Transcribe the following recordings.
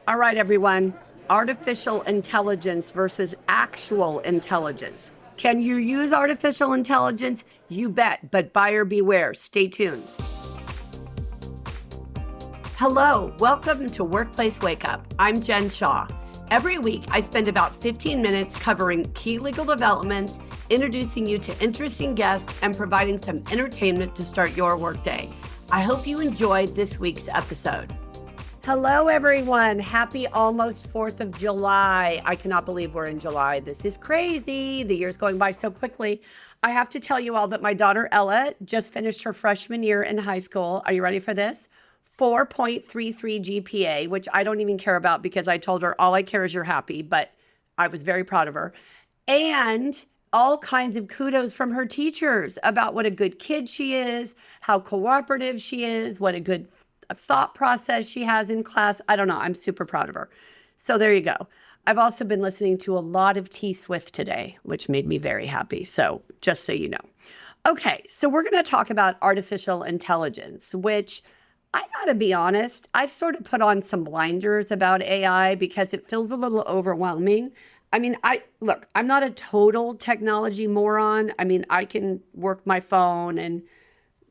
All right, everyone. Artificial intelligence versus actual intelligence. Can you use artificial intelligence? You bet, but buyer beware. Stay tuned. Hello, welcome to Workplace Wake Up. I'm Jen Shaw. Every week, I spend about 15 minutes covering key legal developments, introducing you to interesting guests, and providing some entertainment to start your workday. I hope you enjoyed this week's episode. Hello, everyone. Happy almost 4th of July. I cannot believe we're in July. This is crazy. The year's going by so quickly. I have to tell you all that my daughter Ella just finished her freshman year in high school. Are you ready for this? 4.33 GPA, which I don't even care about because I told her all I care is you're happy, but I was very proud of her. And all kinds of kudos from her teachers about what a good kid she is, how cooperative she is, what a good thought process she has in class. I don't know. I'm super proud of her. So there you go. I've also been listening to a lot of T Swift today, which made me very happy. So just so you know. Okay, so we're going to talk about artificial intelligence, which I gotta be honest, I've sort of put on some blinders about AI because it feels a little overwhelming. I mean, I'm not a total technology moron. I mean, I can work my phone and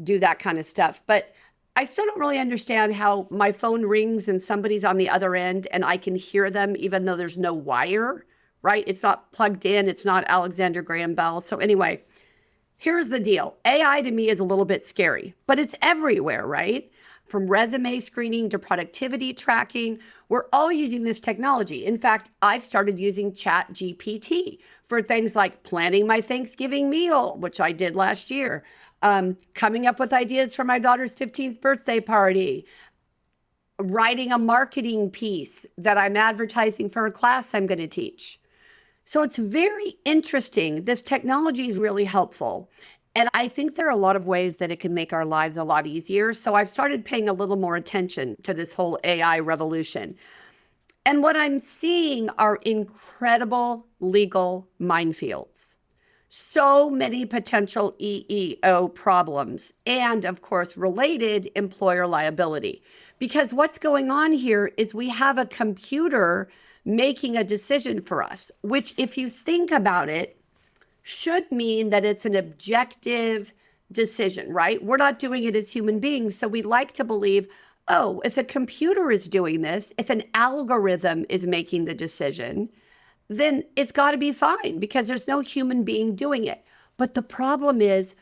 do that kind of stuff, but I still don't really understand how my phone rings and somebody's on the other end and I can hear them even though there's no wire, right? It's not plugged in. It's not Alexander Graham Bell. So anyway, here's the deal. AI to me is a little bit scary, but it's everywhere, right? From resume screening to productivity tracking, we're all using this technology. In fact, I've started using ChatGPT for things like planning my Thanksgiving meal, which I did last year, coming up with ideas for my daughter's 15th birthday party, writing a marketing piece that I'm advertising for a class I'm going to teach. So it's very interesting. This technology is really helpful. And I think there are a lot of ways that it can make our lives a lot easier. So I've started paying a little more attention to this whole AI revolution. And what I'm seeing are incredible legal minefields. So many potential EEO problems and, of course, related employer liability. Because what's going on here is we have a computer making a decision for us, which if you think about it, should mean that it's an objective decision, right? We're not doing it as human beings. So we like to believe, oh, if a computer is doing this, if an algorithm is making the decision, then it's got to be fine because there's no human being doing it. But the problem is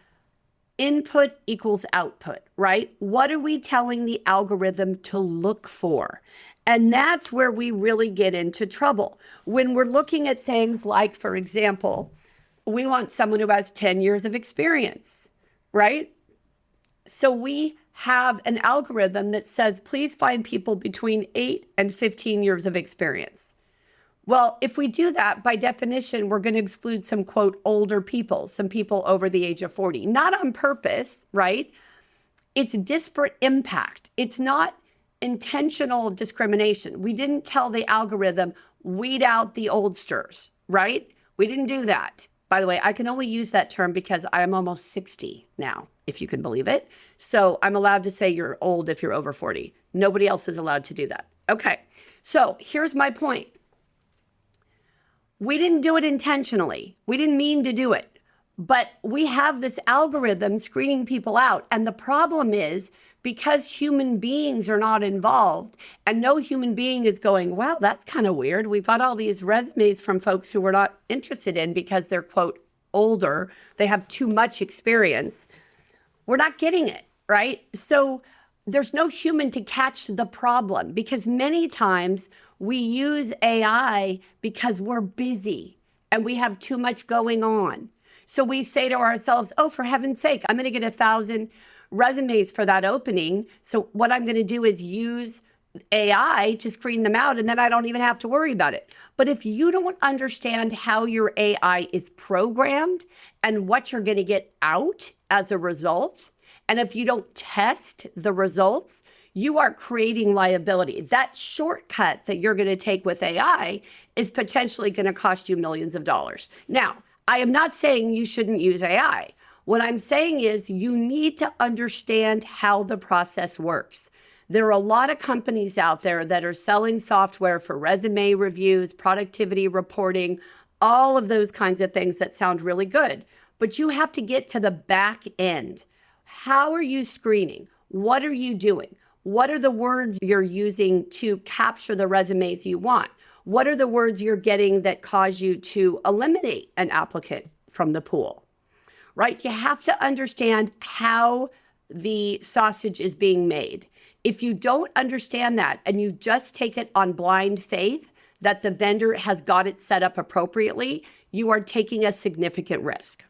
input equals output, right? What are we telling the algorithm to look for? And that's where we really get into trouble. When we're looking at things like, for example, we want someone who has 10 years of experience, right? So we have an algorithm that says, please find people between 8 and 15 years of experience. Well, if we do that, by definition, we're going to exclude some, quote, older people, some people over the age of 40. Not on purpose, right? It's disparate impact. It's not intentional discrimination. We didn't tell the algorithm, weed out the oldsters, right? We didn't do that. By the way, I can only use that term because I am almost 60 now, if you can believe it. So I'm allowed to say you're old if you're over 40. Nobody else is allowed to do that. Okay, so here's my point. We didn't do it intentionally. We didn't mean to do it. But we have this algorithm screening people out. And the problem is because human beings are not involved and no human being is going, wow, that's kind of weird. We've got all these resumes from folks who we're not interested in because they're, quote, older. They have too much experience. We're not getting it, right? So there's no human to catch the problem because many times we use AI because we're busy and we have too much going on. So we say to ourselves, oh, for heaven's sake, I'm going to get 1,000 resumes for that opening. So what I'm going to do is use AI to screen them out, and then I don't even have to worry about it. But if you don't understand how your AI is programmed and what you're going to get out as a result, and if you don't test the results, you are creating liability. That shortcut that you're going to take with AI is potentially going to cost you millions of dollars. Now, I am not saying you shouldn't use AI. What I'm saying is you need to understand how the process works. There are a lot of companies out there that are selling software for resume reviews, productivity reporting, all of those kinds of things that sound really good. But you have to get to the back end. How are you screening? What are you doing? What are the words you're using to capture the resumes you want? What are the words you're getting that cause you to eliminate an applicant from the pool? Right? You have to understand how the sausage is being made. If you don't understand that and you just take it on blind faith that the vendor has got it set up appropriately, you are taking a significant risk.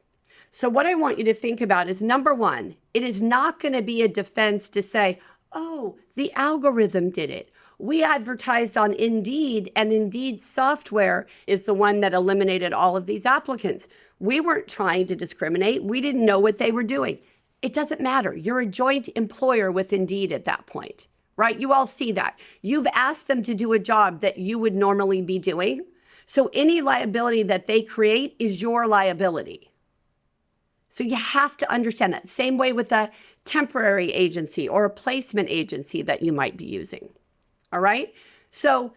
So what I want you to think about is, number one, it is not going to be a defense to say, oh, the algorithm did it. We advertised on Indeed, and Indeed software is the one that eliminated all of these applicants. We weren't trying to discriminate. We didn't know what they were doing. It doesn't matter. You're a joint employer with Indeed at that point, right? You all see that. You've asked them to do a job that you would normally be doing. So any liability that they create is your liability. So you have to understand that. Same way with a temporary agency or a placement agency that you might be using. All right? So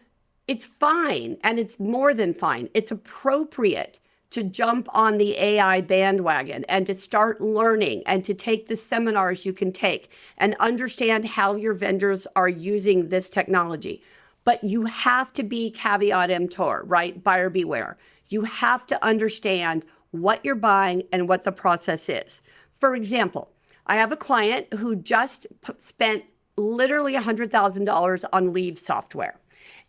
it's fine, and it's more than fine. It's appropriate to jump on the AI bandwagon and to start learning and to take the seminars you can take and understand how your vendors are using this technology. But you have to be caveat emptor, right? Buyer beware. You have to understand what you're buying and what the process is. For example, I have a client who just spent literally $100,000 on leave software.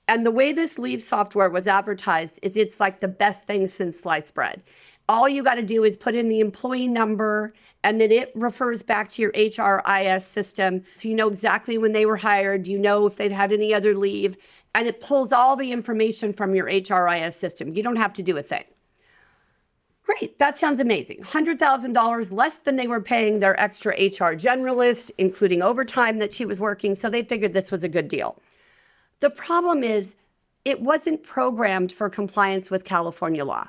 And the way this leave software was advertised is it's like the best thing since sliced bread. All you got to do is put in the employee number, and then it refers back to your HRIS system. So you know exactly when they were hired, you know if they'd had any other leave, and it pulls all the information from your HRIS system. You don't have to do a thing. Great, that sounds amazing. $100,000 less than they were paying their extra HR generalist, including overtime that she was working, so they figured this was a good deal. The problem is it wasn't programmed for compliance with California law.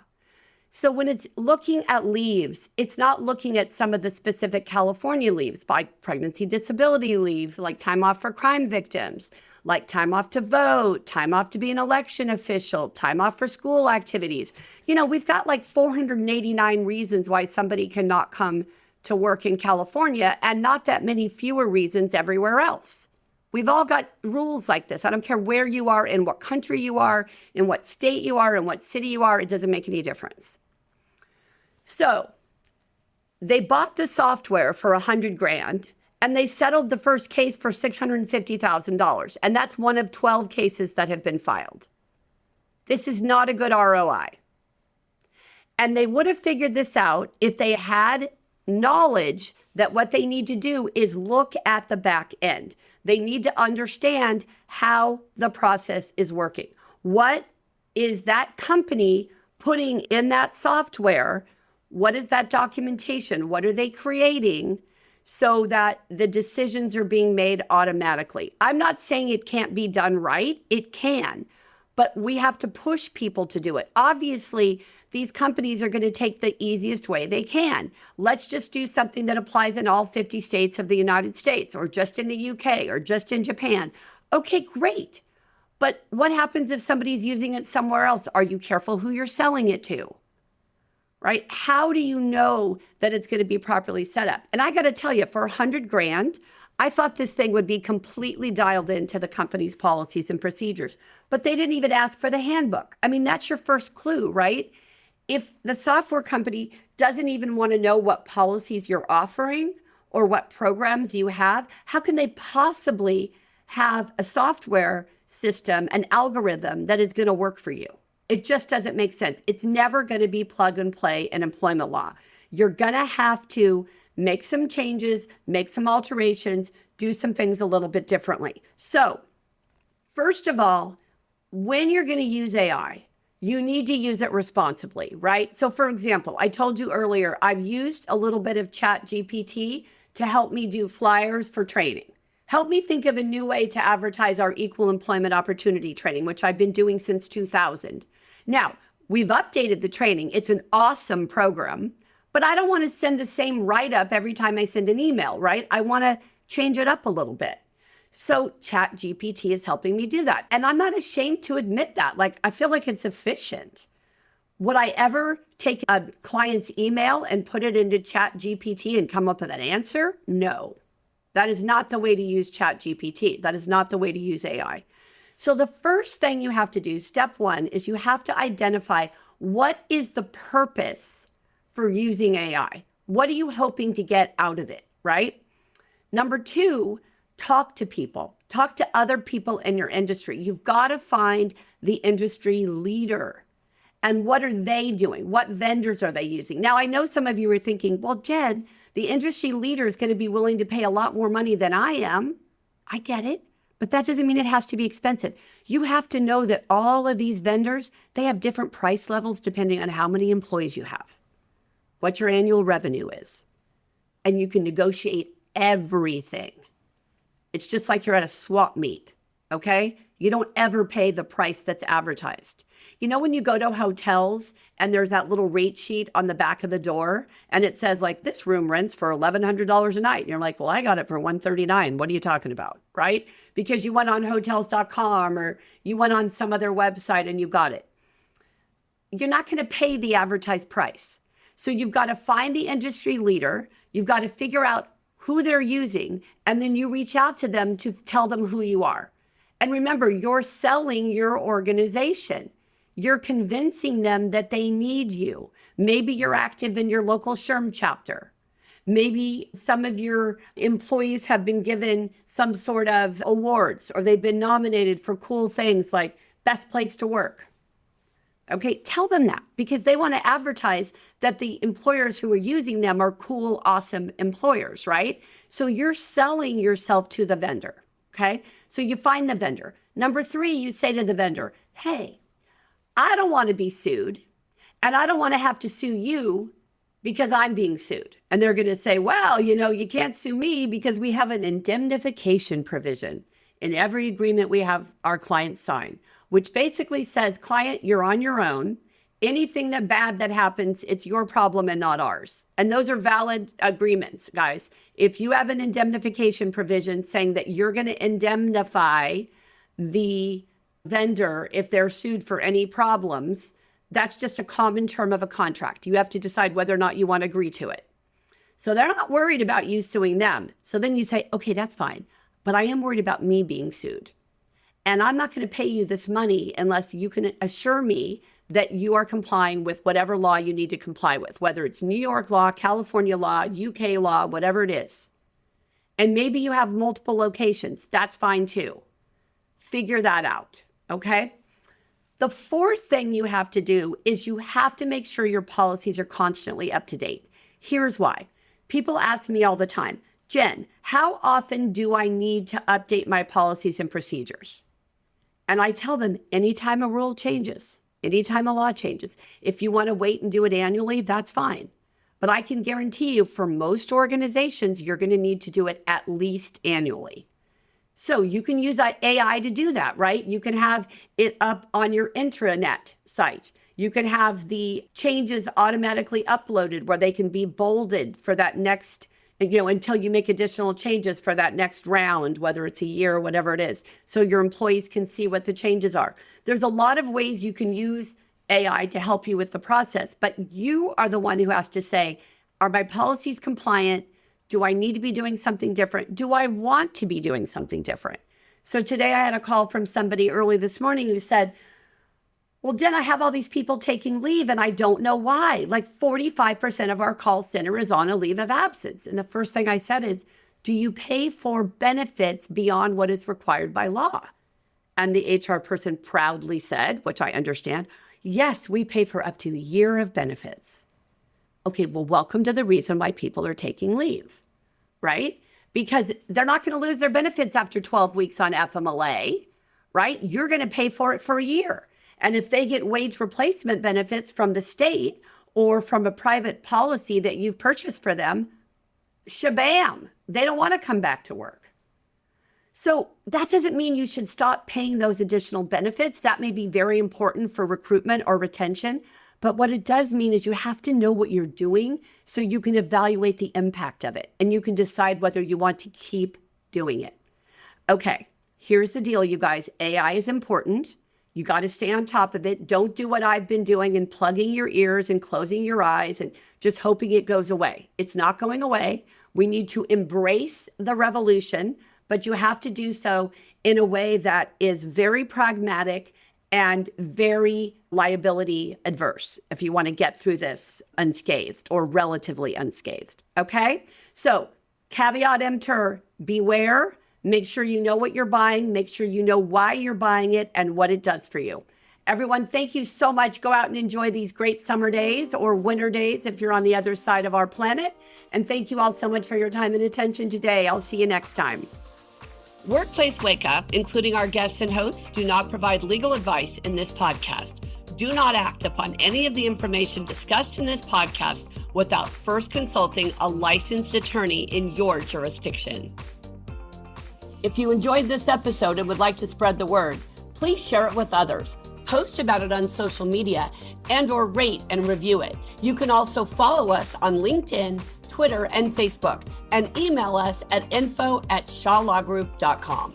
So when it's looking at leaves, it's not looking at some of the specific California leaves, like pregnancy disability leave, like time off for crime victims, like time off to vote, time off to be an election official, time off for school activities. You know, we've got like 489 reasons why somebody cannot come to work in California, and not that many fewer reasons everywhere else. We've all got rules like this. I don't care where you are, in what country you are, in what state you are, in what city you are, it doesn't make any difference. So they bought the software for $100,000 and they settled the first case for $650,000. And that's one of 12 cases that have been filed. This is not a good ROI. And they would have figured this out if they had knowledge that what they need to do is look at the back end. They need to understand how the process is working. What is that company putting in that software? What is that documentation? What are they creating so that the decisions are being made automatically? I'm not saying it can't be done right. It can, but we have to push people to do it. Obviously, these companies are going to take the easiest way they can. Let's just do something that applies in all 50 states of the United States, or just in the UK, or just in Japan. Okay, great. But what happens if somebody's using it somewhere else? Are you careful who you're selling it to? Right? How do you know that it's going to be properly set up? And I got to tell you, for $100,000, I thought this thing would be completely dialed into the company's policies and procedures, but they didn't even ask for the handbook. I mean, that's your first clue, right? If the software company doesn't even want to know what policies you're offering or what programs you have, how can they possibly have a software system, an algorithm that is going to work for you? It just doesn't make sense. It's never going to be plug and play in employment law. You're going to have to make some changes, make some alterations, do some things a little bit differently. So, first of all, when you're going to use AI, you need to use it responsibly, right? So for example, I told you earlier, I've used a little bit of ChatGPT to help me do flyers for training. Help me think of a new way to advertise our equal employment opportunity training, which I've been doing since 2000. Now, we've updated the training. It's an awesome program, but I don't want to send the same write-up every time I send an email, right? I want to change it up a little bit. So ChatGPT is helping me do that. And I'm not ashamed to admit that. Like, I feel like it's efficient. Would I ever take a client's email and put it into ChatGPT and come up with an answer? No. That is not the way to use ChatGPT. That is not the way to use AI. So the first thing you have to do, step one, is you have to identify what is the purpose for using AI? What are you hoping to get out of it, right? Number two, talk to people. Talk to other people in your industry. You've got to find the industry leader. And what are they doing? What vendors are they using? Now, I know some of you are thinking, well, Jen, the industry leader is going to be willing to pay a lot more money than I am. I get it, but that doesn't mean it has to be expensive. You have to know that all of these vendors, they have different price levels depending on how many employees you have, what your annual revenue is, and you can negotiate everything. It's just like you're at a swap meet, okay? You don't ever pay the price that's advertised. You know, when you go to hotels and there's that little rate sheet on the back of the door and it says like, this room rents for $1,100 a night. And you're like, well, I got it for $139. What are you talking about, right? Because you went on hotels.com or you went on some other website and you got it. You're not going to pay the advertised price. So you've got to find the industry leader. You've got to figure out who they're using, and then you reach out to them to tell them who you are. And remember, you're selling your organization. You're convincing them that they need you. Maybe you're active in your local SHRM chapter. Maybe some of your employees have been given some sort of awards, or they've been nominated for cool things like best place to work. Okay, tell them that because they want to advertise that the employers who are using them are cool, awesome employers, right? So you're selling yourself to the vendor, okay? So you find the vendor. Number three, you say to the vendor, hey, I don't want to be sued and I don't want to have to sue you because I'm being sued. And they're going to say, well, you know, you can't sue me because we have an indemnification provision in every agreement we have our clients sign, which basically says, client, you're on your own. Anything that bad that happens, it's your problem and not ours. And those are valid agreements, guys. If you have an indemnification provision saying that you're going to indemnify the vendor if they're sued for any problems, that's just a common term of a contract. You have to decide whether or not you want to agree to it. So they're not worried about you suing them. So then you say, okay, that's fine. But I am worried about me being sued. And I'm not going to pay you this money unless you can assure me that you are complying with whatever law you need to comply with, whether it's New York law, California law, UK law, whatever it is. And maybe you have multiple locations. That's fine too. Figure that out, okay? The fourth thing you have to do is you have to make sure your policies are constantly up to date. Here's why. People ask me all the time, Jen, how often do I need to update my policies and procedures? And I tell them, anytime a rule changes, anytime a law changes, if you want to wait and do it annually, that's fine. But I can guarantee you for most organizations, you're going to need to do it at least annually. So you can use AI to do that, right? You can have it up on your intranet site. You can have the changes automatically uploaded where they can be bolded for that next, until you make additional changes for that next round, whether it's a year or whatever it is, so your employees can see what the changes are. There's a lot of ways you can use AI to help you with the process, but you are the one who has to say, are my policies compliant? Do I need to be doing something different? Do I want to be doing something different? So today I had a call from somebody early this morning who said, well, Jen, I have all these people taking leave and I don't know why. Like 45% of our call center is on a leave of absence. And the first thing I said is, do you pay for benefits beyond what is required by law? And the HR person proudly said, which I understand, yes, we pay for up to a year of benefits. Okay, well, welcome to the reason why people are taking leave, right? Because they're not going to lose their benefits after 12 weeks on FMLA, right? You're going to pay for it for a year. And if they get wage replacement benefits from the state or from a private policy that you've purchased for them, shabam, they don't want to come back to work. So that doesn't mean you should stop paying those additional benefits. That may be very important for recruitment or retention. But what it does mean is you have to know what you're doing so you can evaluate the impact of it and you can decide whether you want to keep doing it. Okay, here's the deal, you guys. AI is important. You got to stay on top of it. Don't do what I've been doing and plugging your ears and closing your eyes and just hoping it goes away. It's not going away. We need to embrace the revolution, but you have to do so in a way that is very pragmatic and very liability adverse if you want to get through this unscathed or relatively unscathed. Okay? So, caveat emptor, beware. Make sure you know what you're buying. Make sure you know why you're buying it and what it does for you. Everyone, thank you so much. Go out and enjoy these great summer days or winter days if you're on the other side of our planet. And thank you all so much for your time and attention today. I'll see you next time. Workplace Wake Up, including our guests and hosts, do not provide legal advice in this podcast. Do not act upon any of the information discussed in this podcast without first consulting a licensed attorney in your jurisdiction. If you enjoyed this episode and would like to spread the word, please share it with others. Post about it on social media and/or rate and review it. You can also follow us on LinkedIn, Twitter, and Facebook, and email us at info@shawlawgroup.com.